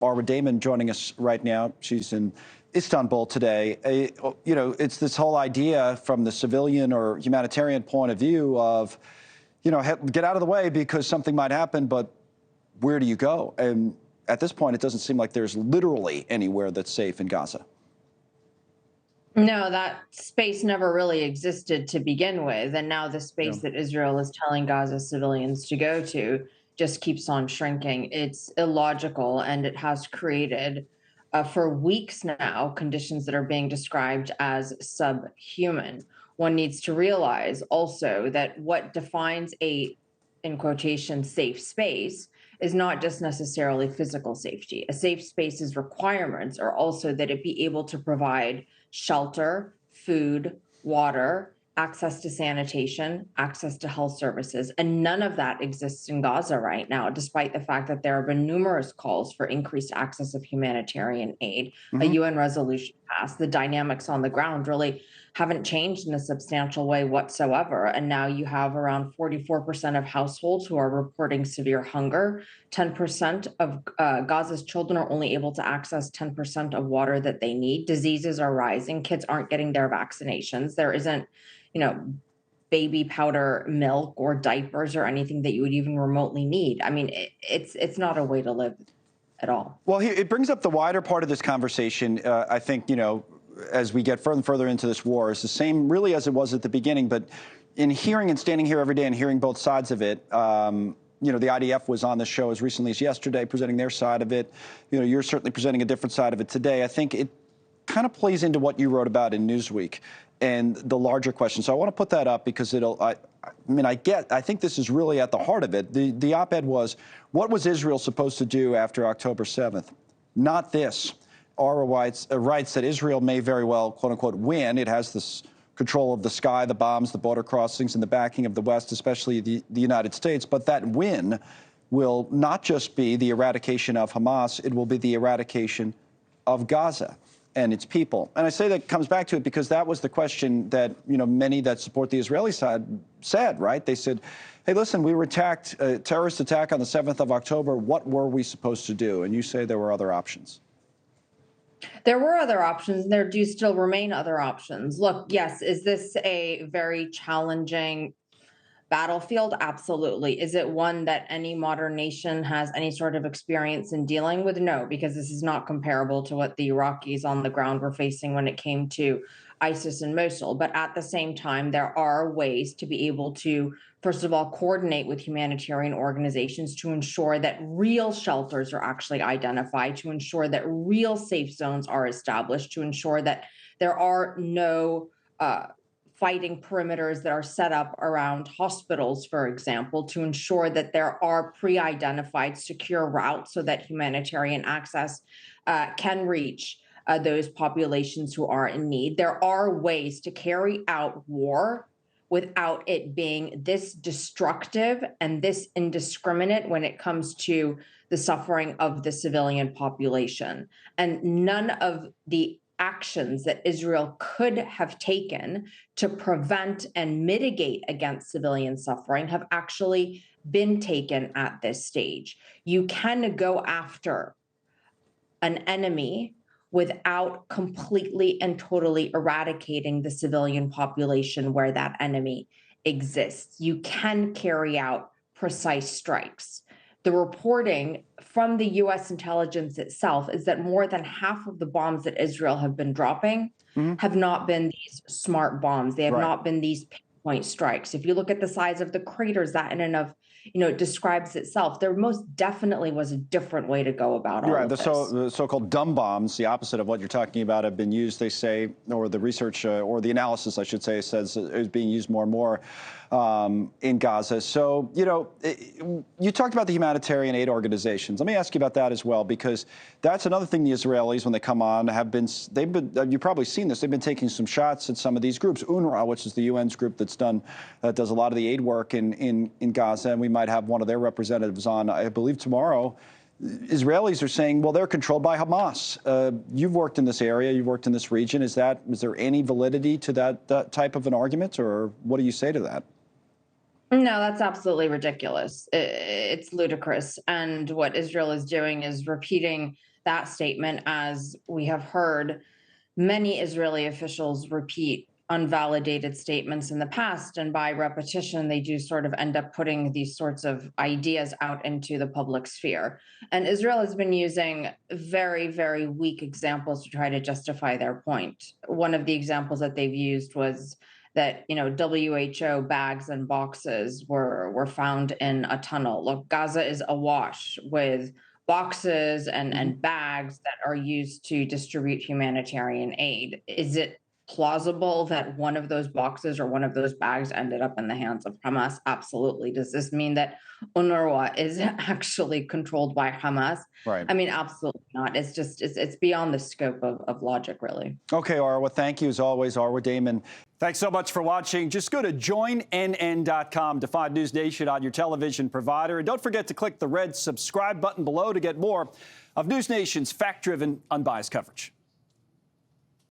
Arwa Damon joining us right now. She's in Istanbul today. It's this whole idea from the civilian or humanitarian point of view of, get out of the way because something might happen, but where do you go? And at this point, it doesn't seem like there's literally anywhere that's safe in Gaza. No, that space never really existed to begin with. And now the space that Israel is telling Gaza civilians to go to just keeps on shrinking. It's illogical, and it has created, for weeks now, conditions that are being described as subhuman. One needs to realize also that what defines a, in quotation, safe space is not just necessarily physical safety. A safe space's requirements are also that it be able to provide shelter, food, water, access to sanitation, access to health services. And none of that exists in Gaza right now, despite the fact that there have been numerous calls for increased access of humanitarian aid. A UN resolution passed. The dynamics on the ground really haven't changed in a substantial way whatsoever. And now you have around 44% of households who are reporting severe hunger. 10% of Gaza's children are only able to access 10% of water that they need. Diseases are rising. Kids aren't getting their vaccinations. There isn't, baby powder milk or diapers or anything that you would even remotely need. I mean, it's not a way to live at all. Well, it brings up the wider part of this conversation. I think, as we get further and further into this war, is the same really as it was at the beginning. But in hearing and standing here every day and hearing both sides of it, the IDF was on the show as recently as yesterday presenting their side of it. You're certainly presenting a different side of it today. I think it kind of plays into what you wrote about in Newsweek and the larger question. So I want to put that up because I think this is really at the heart of it. The op-ed was, what was Israel supposed to do after October 7th? Not this. Arwa writes that Israel may very well, quote unquote, win. It has this control of the sky, the bombs, the border crossings, and the backing of the West, especially the United States. But that win will not just be the eradication of Hamas, it will be the eradication of Gaza and its people. And I say that comes back to it because that was the question that, many that support the Israeli side said, right? They said, hey, listen, we were attacked, a terrorist attack on the 7th of October. What were we supposed to do? And you say there were other options. There were other options. There do still remain other options. Look, yes, is this a very challenging battlefield? Absolutely. Is it one that any modern nation has any sort of experience in dealing with? No, because this is not comparable to what the Iraqis on the ground were facing when it came to ISIS and Mosul. But at the same time, there are ways to be able to, first of all, coordinate with humanitarian organizations to ensure that real shelters are actually identified, to ensure that real safe zones are established, to ensure that there are no fighting perimeters that are set up around hospitals, for example, to ensure that there are pre-identified secure routes so that humanitarian access can reach those populations who are in need. There are ways to carry out war without it being this destructive and this indiscriminate when it comes to the suffering of the civilian population. And none of the actions that Israel could have taken to prevent and mitigate against civilian suffering have actually been taken at this stage. You can go after an enemy without completely and totally eradicating the civilian population where that enemy exists. You can carry out precise strikes. The reporting from the U.S. intelligence itself is that more than half of the bombs that Israel have been dropping have not been these smart bombs. They have not been these pinpoint strikes. If you look at the size of the craters, that in and of describes itself. There most definitely was a different way to go about all of this. The so-called dumb bombs, the opposite of what you're talking about, have been used, they say, or the research or the analysis, I should say, says is being used more and more in Gaza. So, you talked about the humanitarian aid organizations. Let me ask you about that as well, because that's another thing the Israelis, when they come on, you've probably seen this, they've been taking some shots at some of these groups. UNRWA, which is the UN's group that does a lot of the aid work in Gaza, and we might have one of their representatives on, I believe, tomorrow. Israelis are saying, well, they're controlled by Hamas. You've worked in this area, you've worked in this region. Is there any validity to that type of an argument, or what do you say to that? No, that's absolutely ridiculous. It's ludicrous. And what Israel is doing is repeating that statement, as we have heard many Israeli officials repeat unvalidated statements in the past. And by repetition, they do sort of end up putting these sorts of ideas out into the public sphere. And Israel has been using very, very weak examples to try to justify their point. One of the examples that they've used was that, WHO bags and boxes were found in a tunnel. Look, Gaza is awash with boxes and bags that are used to distribute humanitarian aid. Is it plausible that one of those boxes or one of those bags ended up in the hands of Hamas? Absolutely. Does this mean that UNRWA is actually controlled by Hamas? Right. I mean, absolutely not. It's beyond the scope of logic, really. Okay, Arwa, thank you as always, Arwa Damon. Thanks so much for watching. Just go to joinnn.com to find News Nation on your television provider. And don't forget to click the red subscribe button below to get more of News Nation's fact-driven, unbiased coverage.